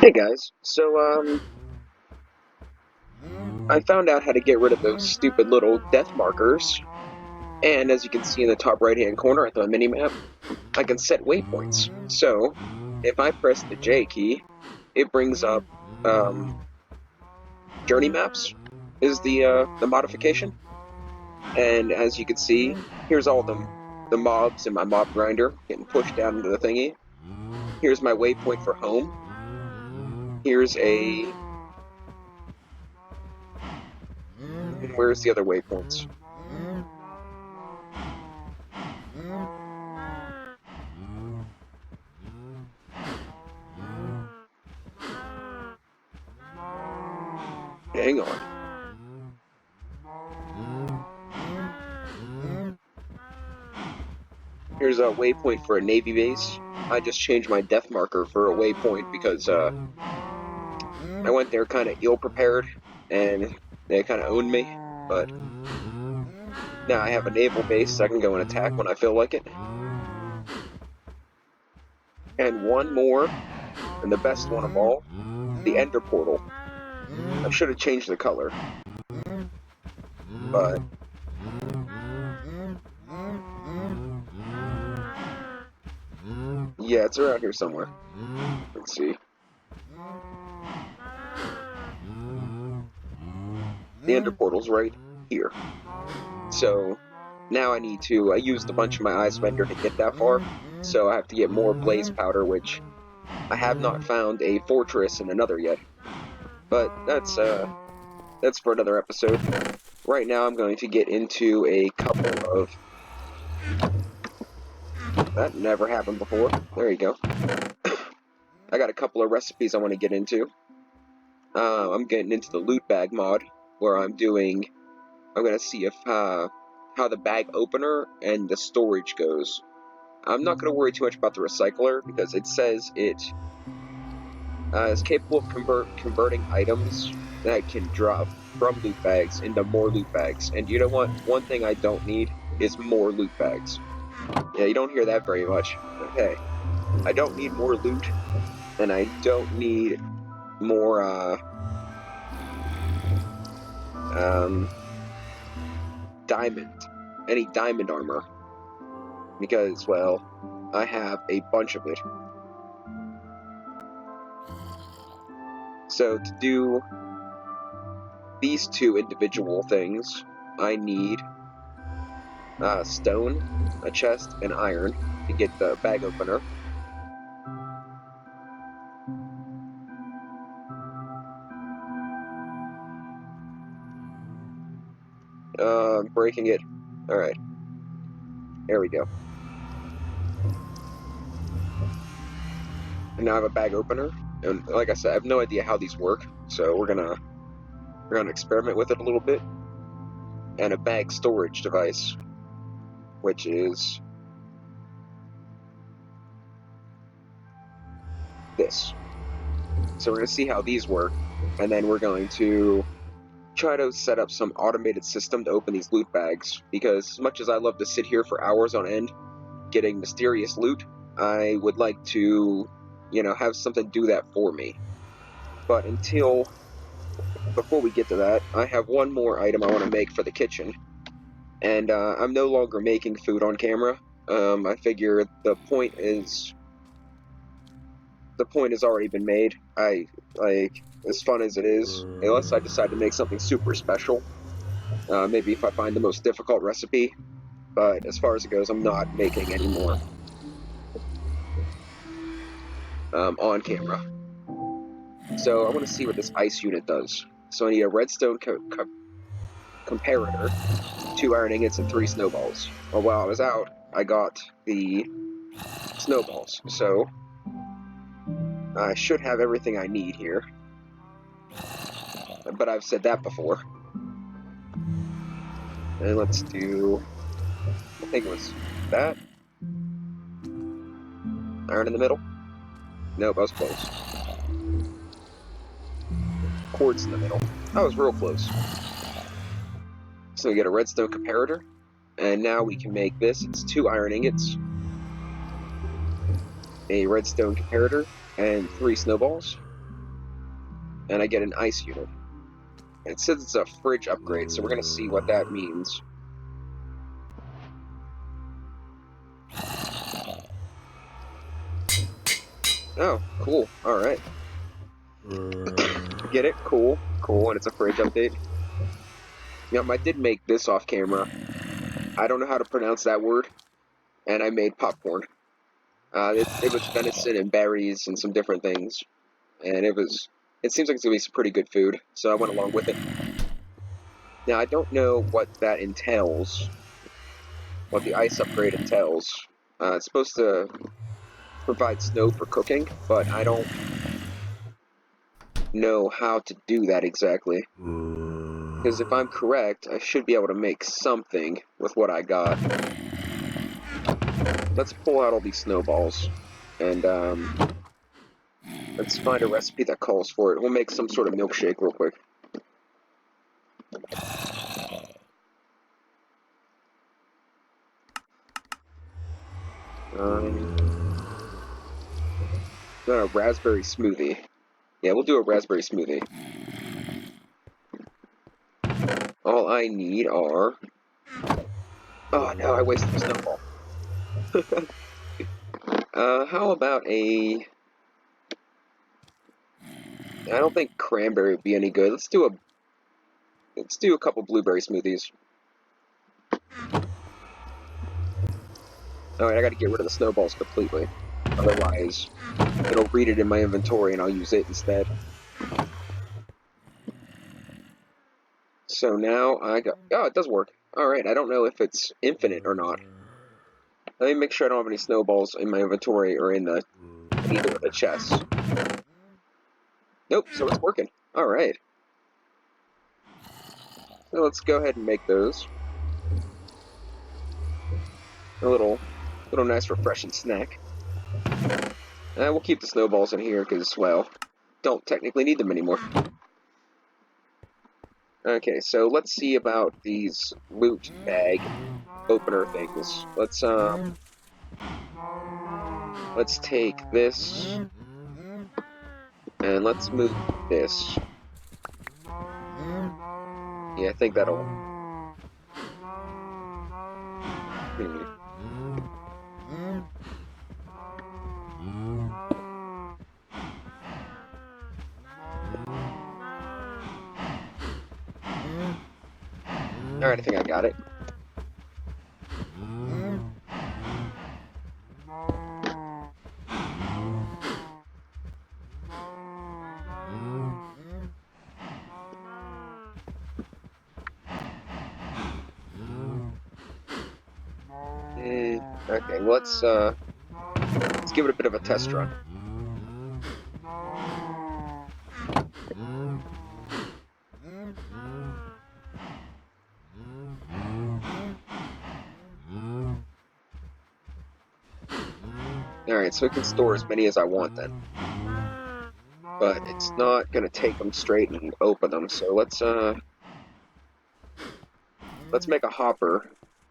Hey guys, so I found out how to get rid of those stupid little death markers, and as you can see in the top right hand corner at the minimap, I can set waypoints. So, if I press the J key, it brings up journey maps is the modification, and as you can see, here's all the mobs in my mob grinder getting pushed down into the thingy. Here's my waypoint for home. Here's a where's the other waypoints? Hang on. Here's a waypoint for a Navy base. I just changed my death marker for a waypoint because I went there kind of ill-prepared, and they kind of owned me. But now I have a naval base, so I can go and attack when I feel like it. And one more, and the best one of all, the Ender Portal. I should have changed the color, but yeah, it's around here somewhere. Let's see. The Ender Portal's right here. So now I used a bunch of my ice vendor to get that far, so I have to get more blaze powder, which I have not found a fortress in another yet. But that's for another episode. Right now I'm going to get into a couple of... That never happened before. There you go. I got a couple of recipes I want to get into. I'm getting into the loot bag mod, where I'm going to see if how the bag opener and the storage goes. I'm not going to worry too much about the recycler, because it says it is capable of converting items that can drop from loot bags into more loot bags. And you know what? One thing I don't need is more loot bags. Yeah, you don't hear that very much. Okay. I don't need more loot, and I don't need more, any diamond armor. Because, well, I have a bunch of it. So to do these two individual things, I need stone, a chest, and iron to get the bag opener. Breaking it. Alright. There we go. And now I have a bag opener. And like I said, I have no idea how these work, so we're gonna experiment with it a little bit. And a bag storage device, which is this. So we're gonna see how these work, and then we're going to try to set up some automated system to open these loot bags, because as much as I love to sit here for hours on end getting mysterious loot, I would like to, have something do that for me. But before we get to that, I have one more item I want to make for the kitchen, and I'm no longer making food on camera. I figure the point has already been made. As fun as it is, unless I decide to make something super special. Maybe if I find the most difficult recipe, but as far as it goes, I'm not making any more on camera. So I want to see what this ice unit does. So I need a redstone comparator, 2 iron ingots, and 3 snowballs. Well, while I was out, I got the snowballs, so I should have everything I need here. But I've said that before. And let's do... I think it was that. Iron in the middle. Nope, I was close. Quartz in the middle. I was real close. So we get a redstone comparator. And now we can make this. It's 2 iron ingots. a redstone comparator, and 3 snowballs. And I get an ice unit. And it says it's a fridge upgrade, so we're going to see what that means. Oh, cool. Alright. Get it? Cool. Cool, and it's a fridge update. Yep, I did make this off camera. I don't know how to pronounce that word, and I made popcorn. It was venison and berries and some different things, and it seems like it's going to be some pretty good food, so I went along with it. Now, I don't know what that entails, what the ice upgrade entails. It's supposed to provide snow for cooking, but I don't know how to do that exactly. Because if I'm correct, I should be able to make something with what I got. Let's pull out all these snowballs, and let's find a recipe that calls for it. We'll make some sort of milkshake real quick. A raspberry smoothie. Yeah, we'll do a raspberry smoothie. All I need are... Oh no, I wasted a snowball. How about a... I don't think cranberry would be any good. Let's do a couple blueberry smoothies. Alright, I gotta get rid of the snowballs completely. Otherwise, it'll read it in my inventory and I'll use it instead. So now I got... Oh, it does work. Alright, I don't know if it's infinite or not. Let me make sure I don't have any snowballs in my inventory or in either of the chests. Nope, so it's working. Alright. So let's go ahead and make those. A little nice refreshing snack. We'll keep the snowballs in here because, well, don't technically need them anymore. Okay, so let's see about these loot bag opener things. Let's take this and let's move this. Yeah, I think that'll... Alright, I think I got it. Okay, let's give it a bit of a test run. Alright, so it can store as many as I want then. But it's not going to take them straight and open them, so let's make a hopper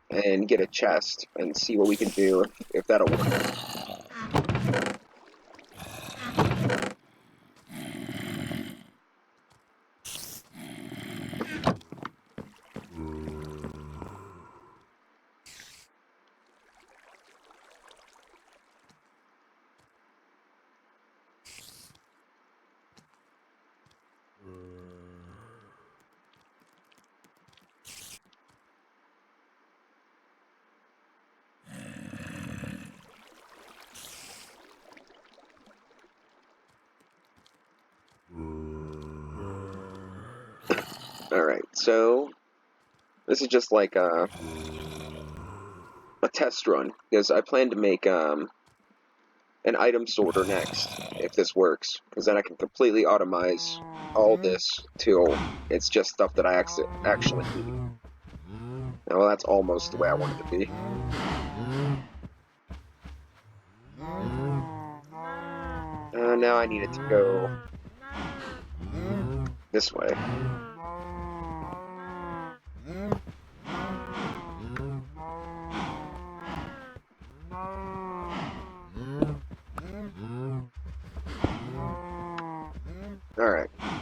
and get a chest and see what we can do if that'll work. Alright, so this is just like a test run, because I plan to make an item sorter next, if this works, because then I can completely automize all this till it's just stuff that I actually need. Well, that's almost the way I want it to be. Now I need it to go this way.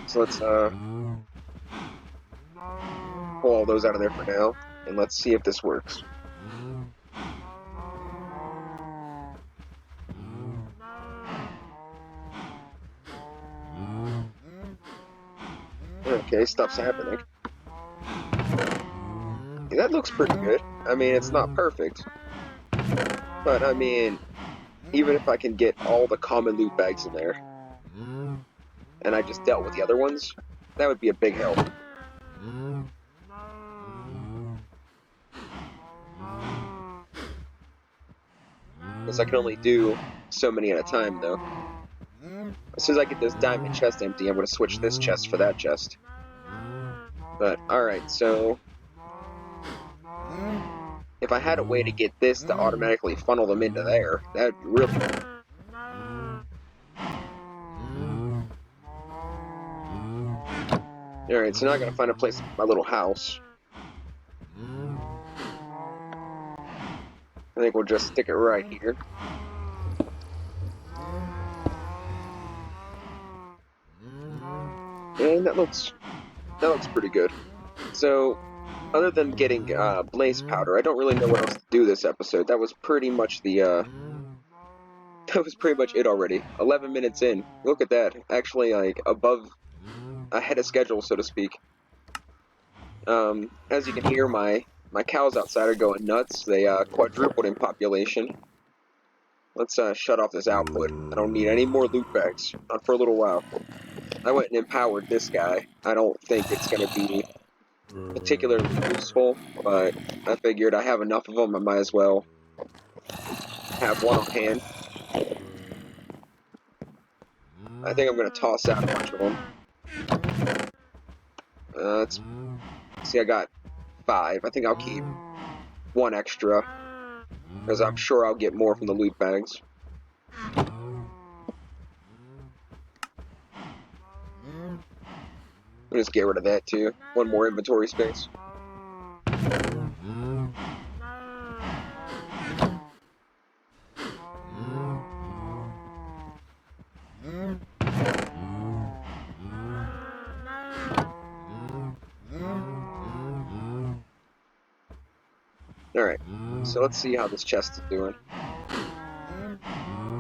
So let's pull all those out of there for now, and let's see if this works. Okay, stuff's happening. Yeah, that looks pretty good. I mean, it's not perfect, but I mean, even if I can get all the common loot bags in there, and I just dealt with the other ones, that would be a big help. Because I can only do so many at a time, though. As soon as I get this diamond chest empty, I'm going to switch this chest for that chest. But, alright, so if I had a way to get this to automatically funnel them into there, that would be really good. Alright, so now I gotta find a place to put my little house. I think we'll just stick it right here. And that looks pretty good. So, other than getting blaze powder, I don't really know what else to do this episode. That was pretty much the that was pretty much it already. 11 minutes in. Look at that. Actually, like above ahead of schedule, so to speak. As you can hear, my cows outside are going nuts. They quadrupled in population. Let's shut off this output. I don't need any more loot bags. Not for a little while. I went and empowered this guy. I don't think it's going to be particularly useful, but I figured I have enough of them, I might as well have one on hand. I think I'm going to toss out a bunch of them. Let's see, I got 5. I think I'll keep 1 extra, because I'm sure I'll get more from the loot bags. I'll just get rid of that too. 1 more inventory space. Alright, so let's see how this chest is doing.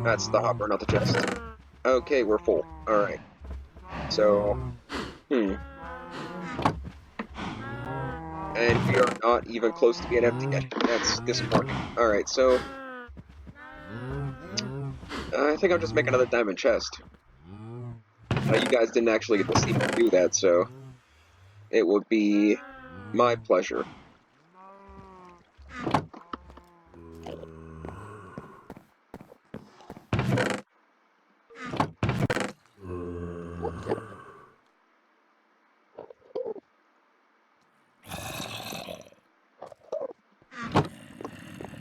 That's the hopper, not the chest. Okay, we're full. Alright. So, and we are not even close to being empty yet. That's disappointing. Alright, so I think I'll just make another diamond chest. You guys didn't actually get to see me do that, so it would be my pleasure.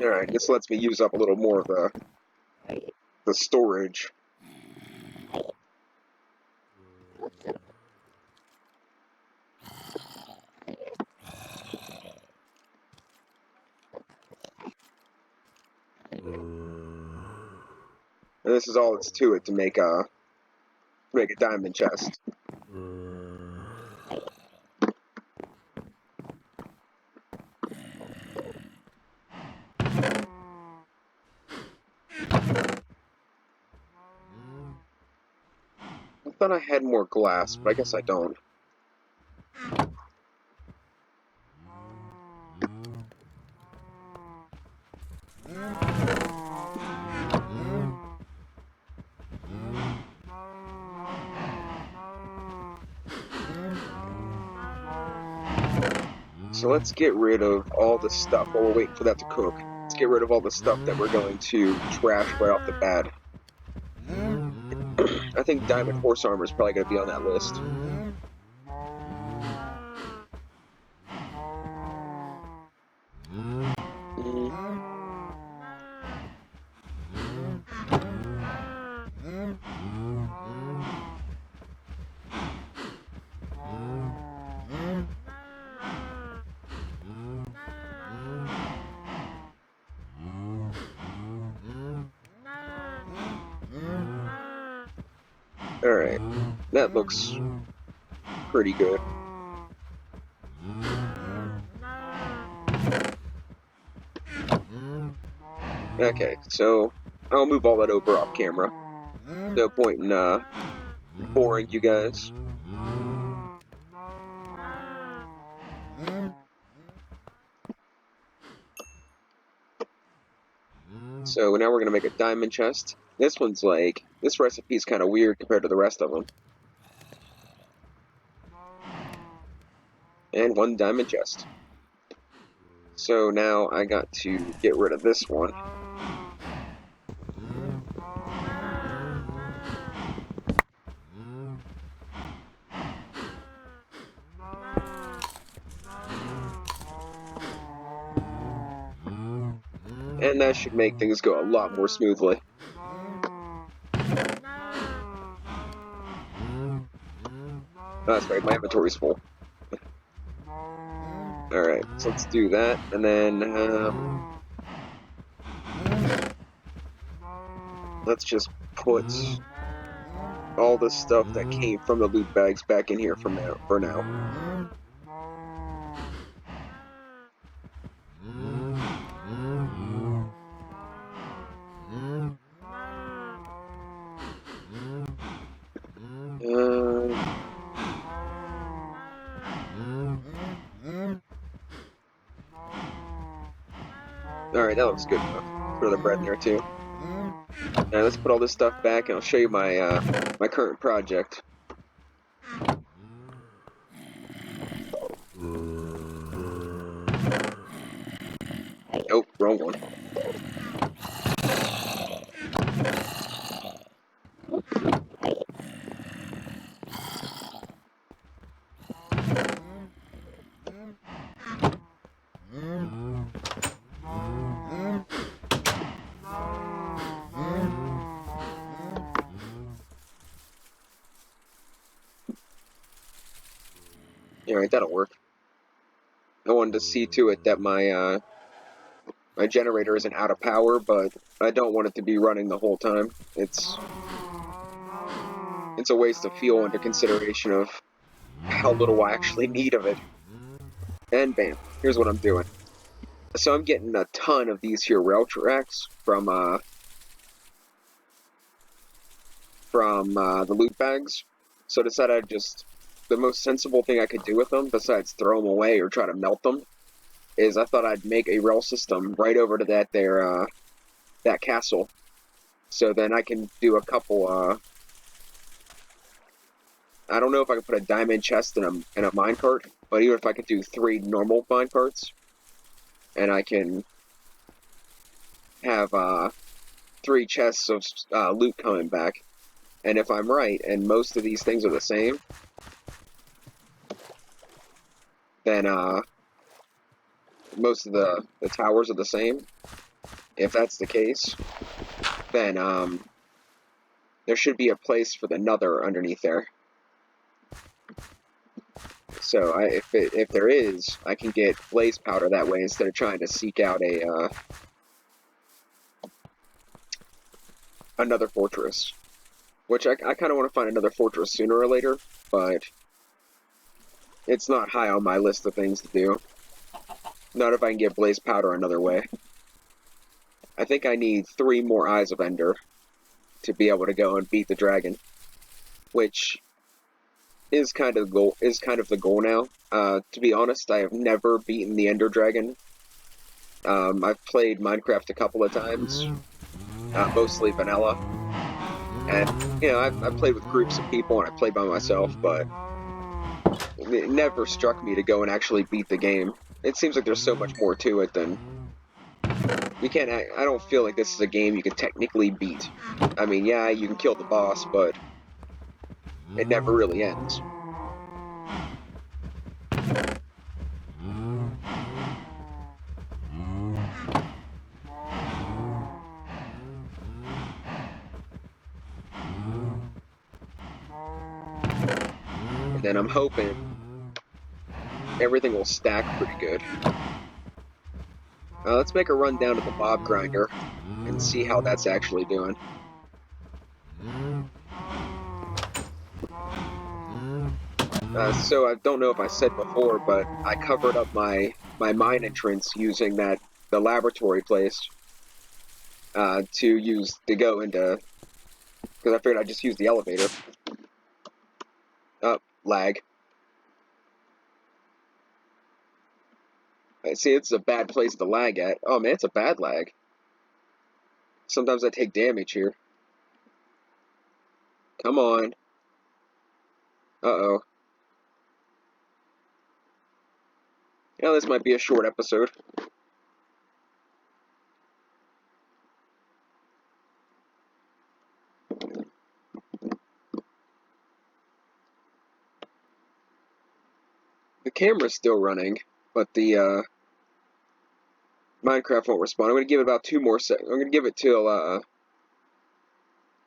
Alright, this lets me use up a little more of the storage. And this is all that's to it to make a diamond chest. I thought I had more glass, but I guess I don't. So let's get rid of all the stuff while we're waiting for that to cook. Let's get rid of all the stuff that we're going to trash right off the bat. I think diamond horse armor is probably going to be on that list. Alright, that looks pretty good. Okay, so I'll move all that over off camera. No point in boring you guys. So now we're gonna make a diamond chest. This recipe's kind of weird compared to the rest of them. And one diamond chest. So now I got to get rid of this one. And that should make things go a lot more smoothly. Oh, that's right, my inventory's full. Alright, so let's do that, and then let's just put all the stuff that came from the loot bags back in here for now. Alright, that looks good enough. Throw the bread in there too. Now let's put all this stuff back and I'll show you my my current project. Oh, wrong one. Alright, that'll work. I wanted to see to it that my my generator isn't out of power, but I don't want it to be running the whole time. It's a waste of fuel under consideration of how little I actually need of it. And bam, here's what I'm doing. So I'm getting a ton of these here rail tracks from the loot bags. So I decided the most sensible thing I could do with them, besides throw them away or try to melt them, is I thought I'd make a rail system right over to that castle. So then I can do a couple, I don't know if I can put a diamond chest in a minecart, but even if I could do 3 normal minecarts, and I can have 3 chests of loot coming back. And if I'm right, and most of these things are the same, then most of the towers are the same. If that's the case, then there should be a place for the nether underneath there. So if there is, I can get blaze powder that way instead of trying to seek out another fortress. Which I kind of want to find another fortress sooner or later, but it's not high on my list of things to do. Not if I can get blaze powder another way. I think I need 3 more Eyes of Ender to be able to go and beat the dragon, which is kind of the goal now. To be honest, I have never beaten the Ender Dragon. I've played Minecraft a couple of times, mostly vanilla, and you know I've played with groups of people and I played by myself, but it never struck me to go and actually beat the game. It seems like there's so much more to it than you can't. I don't feel like this is a game you can technically beat. I mean, yeah, you can kill the boss, but it never really ends. And then I'm hoping everything will stack pretty good. Let's make a run down to the mob grinder and see how that's actually doing. So I don't know if I said before, but I covered up my mine entrance using the laboratory place to go into, because I figured I'd just use the elevator. Oh, lag. I see, it's a bad place to lag at. Oh man, it's a bad lag. Sometimes I take damage here. Come on. Uh-oh. Yeah, this might be a short episode. The camera's still running, but the Minecraft won't respond. I'm gonna give it about 2 more seconds. I'm gonna give it till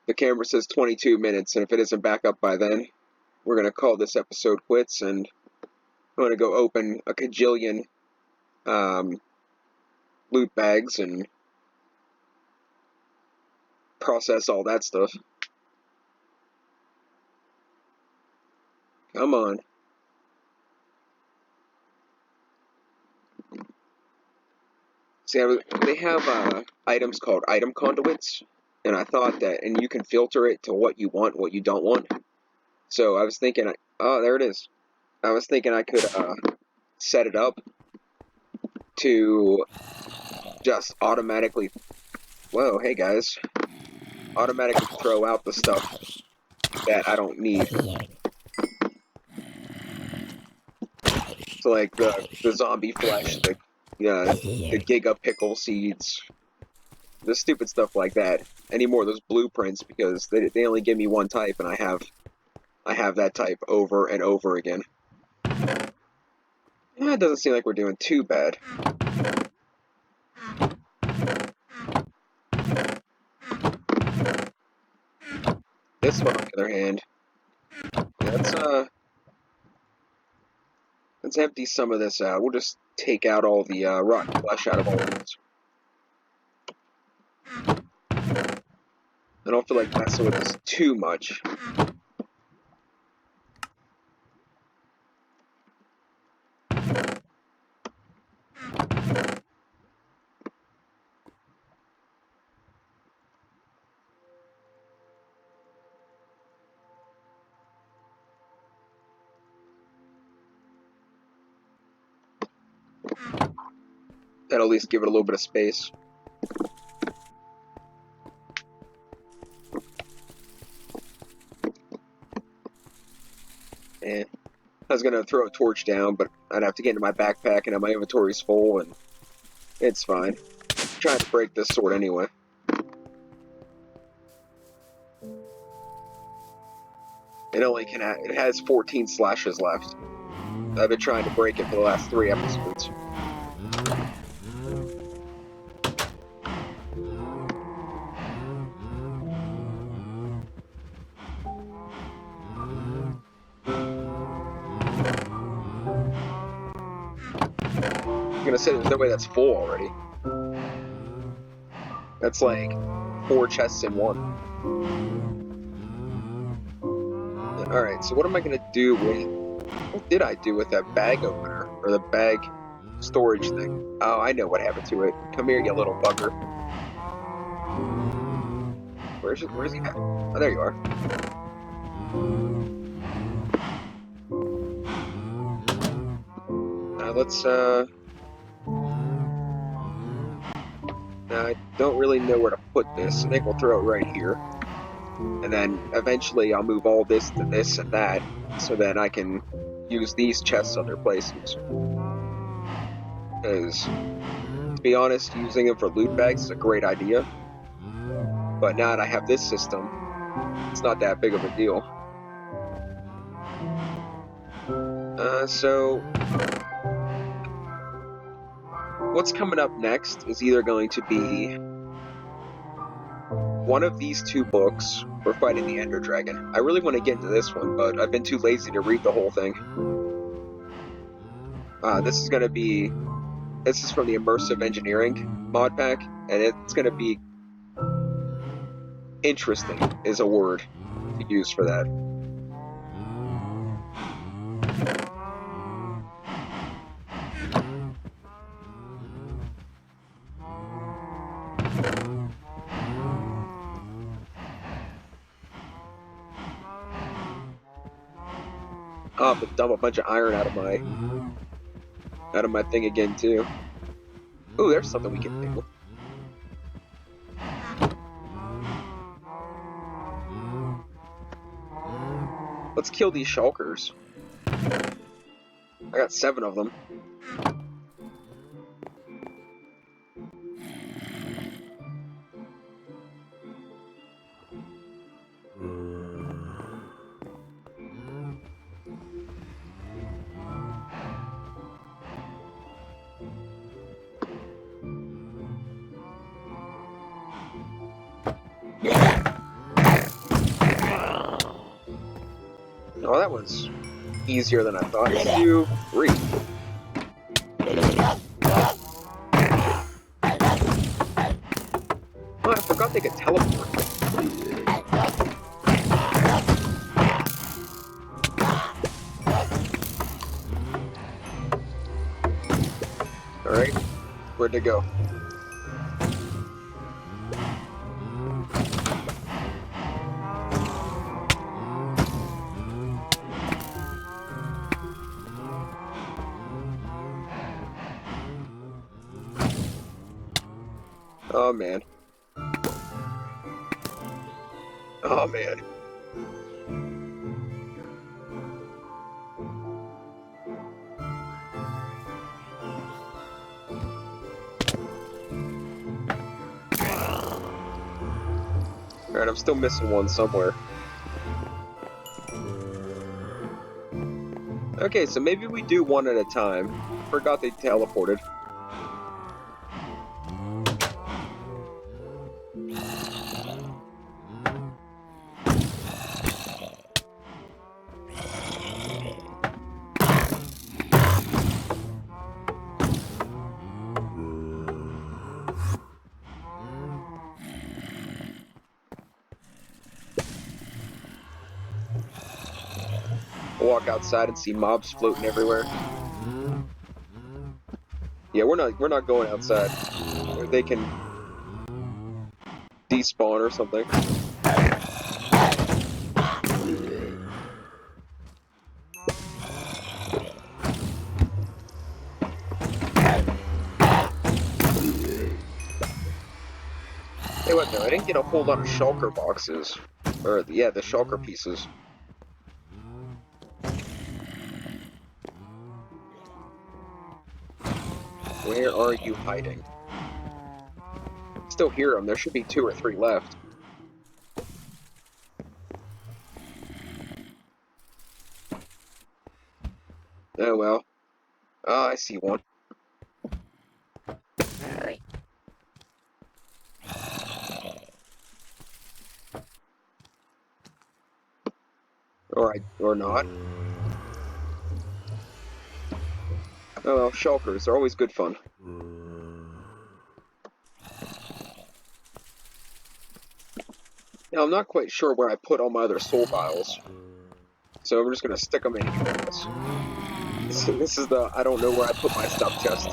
the camera says 22 minutes, and if it isn't back up by then, we're gonna call this episode quits, and I'm gonna go open a kajillion loot bags and process all that stuff. Come on. See, they have items called item conduits, and I thought that, and you can filter it to what you want, what you don't want. So I was thinking, oh, there it is. I was thinking I could set it up to just automatically, whoa, hey guys, automatically throw out the stuff that I don't need. So like the zombie flesh, the giga pickle seeds, the stupid stuff like that. Any more of those blueprints, because they only give me one type, and I have that type over and over again. Yeah, it doesn't seem like we're doing too bad. This one, on the other hand, let's empty some of this out. We'll just take out all the rotten flesh out of all of these. I don't feel like messing with this too much. That'll at least give it a little bit of space. And I was gonna throw a torch down, but I'd have to get into my backpack, and my inventory's full, and it's fine. I'm trying to break this sword anyway. It has 14 slashes left. I've been trying to break it for the last 3 episodes. I'm gonna say there's no way that's full already. That's like 4 chests in one. Alright, so what am I gonna do with... What did I do with that bag opener? Or the bag storage thing? Oh, I know what happened to it. Come here, you little bugger. Where's he at? Oh, there you are. Let's, Now, I don't really know where to put this. I think we'll throw it right here. And then, eventually, I'll move all this to this and that, so that I can use these chests other places. Because, to be honest, using them for loot bags is a great idea. But now that I have this system, it's not that big of a deal. So... what's coming up next is either going to be one of these 2 books or fighting the Ender Dragon. I really want to get into this one, but I've been too lazy to read the whole thing. This is from the Immersive Engineering mod pack, and it's going to be interesting is a word to use for that. I'll have to dump a bunch of iron out of my thing again too. Ooh, there's something we can do. Let's kill these shulkers. I got 7 of them. Oh, that was easier than I thought. 2, 3. Oh, I forgot they could teleport. Alright, where'd they go? Oh man. Oh man. Alright, I'm still missing one somewhere. Okay, so maybe we do one at a time. Forgot they teleported. Walk outside and see mobs floating everywhere. Yeah, we're not going outside. They can despawn or something. Hey, what though? I didn't get a whole lot of shulker boxes. Or, yeah, the shulker pieces. Where are you hiding? Still hear them. There should be 2 or 3 left. Oh well. Oh, I see one. Or not. Oh well, shulkers are always good fun. Now, I'm not quite sure where I put all my other soul vials, so we're just gonna stick them in here. This is the I don't know where I put my stuff chest.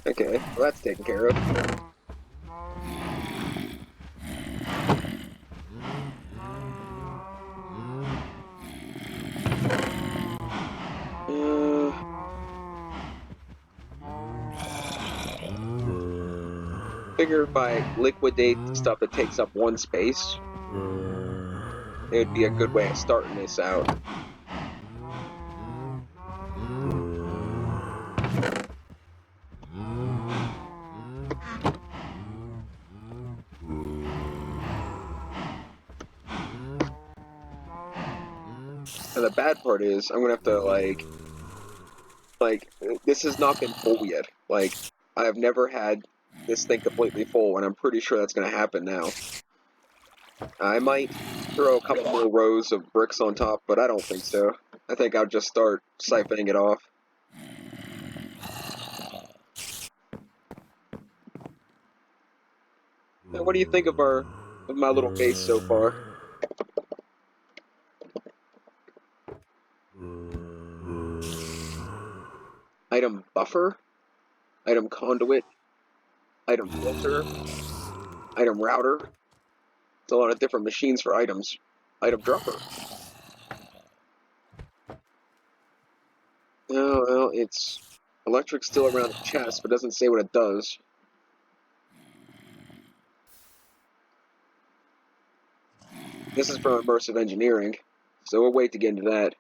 Okay, well that's taken care of. Figure if I liquidate stuff that takes up 1 space, it would be a good way of starting this out. And the bad part is, I'm gonna have to, this has not been full yet. Like, I have never had this thing completely full, and I'm pretty sure that's gonna happen now. I might throw a couple more rows of bricks on top, but I don't think so. I think I'll just start siphoning it off. What do you think of my little base so far? Item buffer, item conduit, item filter, item router. It's a lot of different machines for items. Item dropper. Oh, well, it's electric still around the chest, but doesn't say what it does. This is from immersive engineering, so we'll wait to get into that.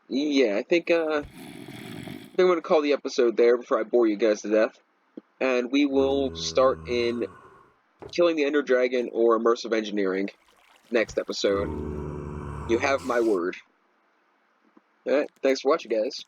Yeah, I think I'm going to call the episode there before I bore you guys to death. And we will start in killing the Ender Dragon or immersive engineering next episode. You have my word. Alright, thanks for watching, guys.